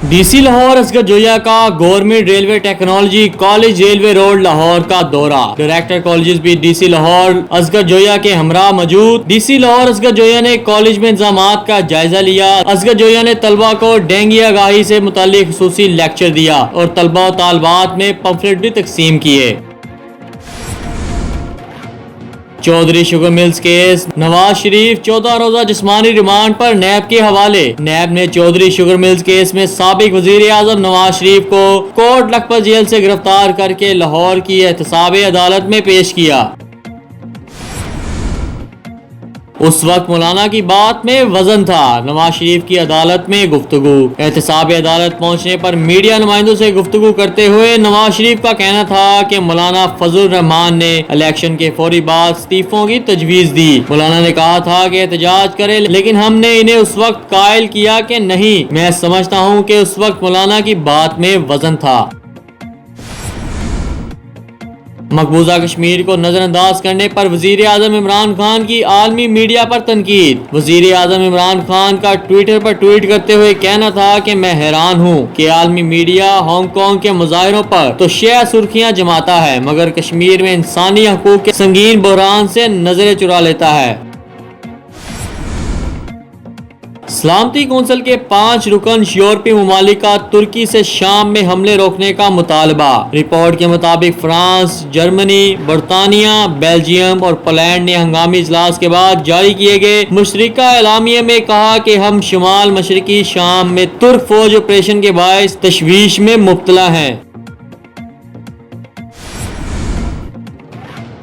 DC Lahore Asghar Zoya का government railway technology college railway road Lahore का दौरा। डायरेक्टर कॉलेज भी डीसी लाहौर असगर जोया के हमरा मौजूद। डीसी लाहौर असगर जोया ने कॉलेज में इंतजामात का जायजा लिया। असगर जोया ने तलबा को डेंगू आगाही से मुतालिक खुसूसी लेक्चर दिया और तलबा और तालबात में पंफलेट भी तकसीम किए। Chaudhry sugar mills case, Nawaz Sharif 14 रोजा जिस्मानी रिमांड पर नैब के हवाले। नैब ने चौधरी शुगर मिल्स केस में साबिक वजीर आजम नवाज शरीफ को कोट लखपत जेल से गिरफ्तार करके लाहौर की एहतसाब अदालत में पेश किया। उस वक्त मौलाना की बात में वजन था। नवाज शरीफ की अदालत में गुफ्तगू। एहतसाब अदालत पहुंचने पर मीडिया नुमाइंदों से गुफ्तगू करते हुए नवाज शरीफ का कहना था कि मौलाना फजल रहमान ने इलेक्शन के फौरी बाद इस्तीफों की तजवीज दी। मौलाना ने कहा था कि एहतजाज करे, लेकिन हमने इन्हें उस वक्त कायल किया कि नहीं। मैं समझता हूँ कि उस वक्त मौलाना की बात में वजन था। मकबूजा कश्मीर को नजरअंदाज करने पर वजीर आजम इमरान खान की आलमी मीडिया पर तनकीद। वजीर आजम इमरान खान का ट्विटर पर ट्वीट करते हुए कहना था कि मैं हैरान हूँ कि आलमी मीडिया हांगकांग के मुजाहिरों पर तो शह सुर्खियाँ जमाता है, मगर कश्मीर में इंसानी हकूक के संगीन बहरान से नजरें चुरा लेता है। सलामती कौंसिल के 5 रुकन यूरोपीय ममालिक का तुर्की से शाम में हमले रोकने का मुतालबा। रिपोर्ट के मुताबिक फ्रांस, जर्मनी, बरतानिया, बेल्जियम और पोलैंड ने हंगामी इजलास के बाद जारी किए गए मुश्तरका एलामिया में कहा कि हम शुमाल मशरकी शाम में तुर्क फौज ऑपरेशन के बायस तशवीश में मुब्तला हैं।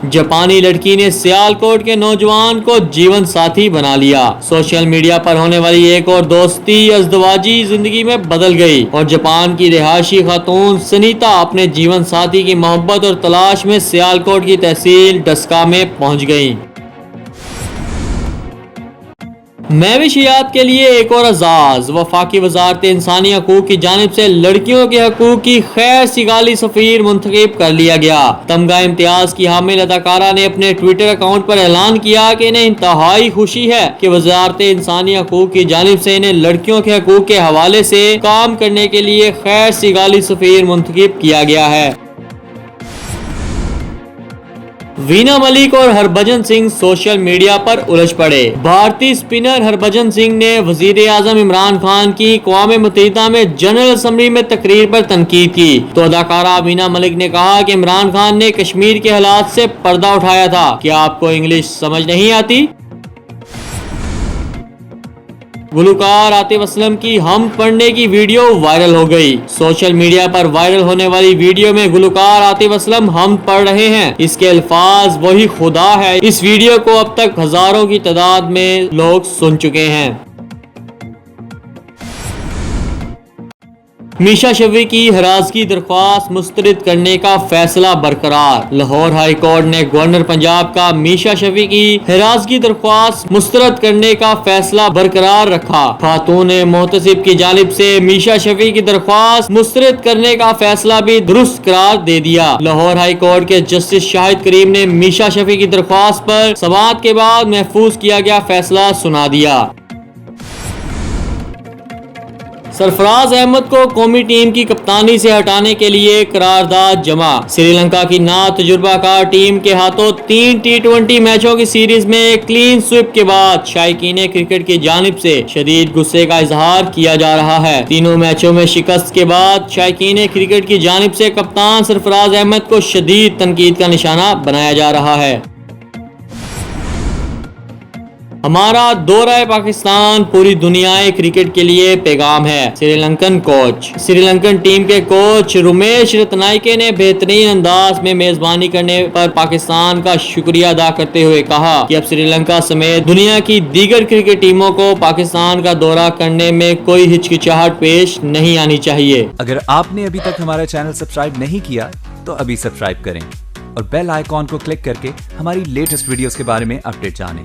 जापानी लड़की ने सियालकोट के नौजवान को जीवन साथी बना लिया। सोशल मीडिया पर होने वाली एक और दोस्ती अज़दवाजी जिंदगी में बदल गई और जापान की रिहायशी खातून सनीता अपने जीवन साथी की मोहब्बत और तलाश में सियालकोट की तहसील डस्का में पहुंच गई। महविशियात के लिए एक और एजाज। वफाकी वजारत इंसानी हकूक की जानिब से लड़कियों के हकूक की खैर सिगाली सफीर मुंतखब कर लिया गया। तमगा इम्तियाज की हामिल अदाकारा ने अपने ट्विटर अकाउंट पर ऐलान किया कि इन्हें इंतहाई खुशी है कि वजारत इंसानी हकूक की जानिब से इन्हें लड़कियों के हकूक के हवाले से काम करने के लिए खैर सिगाली सफीर मुंतखब किया गया है। वीना मलिक और हरभजन सिंह सोशल मीडिया पर उलझ पड़े। भारतीय स्पिनर हरभजन सिंह ने वजीर आजम इमरान खान की अक़वाम मुत्तहिदा में जनरल असम्बली में तकरीर पर तनकीद की तो अदाकारा वीना मलिक ने कहा कि इमरान खान ने कश्मीर के हालात से पर्दा उठाया था। क्या आपको इंग्लिश समझ नहीं आती? गुलकार आतिफ असलम की हम पढ़ने की वीडियो वायरल हो गई। सोशल मीडिया पर वायरल होने वाली वीडियो में गुलकार आतिफ असलम हम पढ़ रहे हैं, इसके अल्फाज वही खुदा है। इस वीडियो को अब तक हजारों की तादाद में लोग सुन चुके हैं। मीशा शफी की हिरासगी दरख्वास्त मुस्तरद करने का फैसला बरकरार। लाहौर हाई कोर्ट ने गवर्नर पंजाब का मीशा शफी की हिरासगी दरख्वास्त मुस्तरद करने का फैसला बरकरार रखा। खातून मोहतसिब की जानिब से मीशा शफी की दरख्वास्त मुस्तरद करने का फैसला भी दुरुस्त करार दे दिया। लाहौर हाई कोर्ट के जस्टिस शाहिद करीम ने मीशा शफी की दरख्वास्त पर समाअत के बाद महफूज किया गया फैसला सुना दिया। सरफराज अहमद को कौमी टीम की कप्तानी से हटाने के लिए करारदाद जमा। श्रीलंका की नातजुर्बाकार टीम के हाथों 3 T20 मैचों की सीरीज में क्लीन स्वीप के बाद शायकीन क्रिकेट की जानिब से शदीद गुस्से का इजहार किया जा रहा है। तीनों मैचों में शिकस्त के बाद शायकीन क्रिकेट की जानिब से कप्तान सरफराज अहमद को शदीद तनकीद का निशाना बनाया जा रहा है। हमारा दौरा पाकिस्तान पूरी दुनिया क्रिकेट के लिए पैगाम है। श्रीलंकन कोच। श्रीलंकन टीम के कोच रुमेश रत्नायके ने बेहतरीन अंदाज में मेजबानी करने पर पाकिस्तान का शुक्रिया अदा करते हुए कहा कि अब श्रीलंका समेत दुनिया की दीगर क्रिकेट टीमों को पाकिस्तान का दौरा करने में कोई हिचकिचाहट पेश नहीं आनी चाहिए। अगर आपने अभी तक हमारा चैनल सब्सक्राइब नहीं किया तो अभी सब्सक्राइब करें और बेल आइकॉन को क्लिक करके हमारी लेटेस्ट वीडियोस के बारे में अपडेट जानें।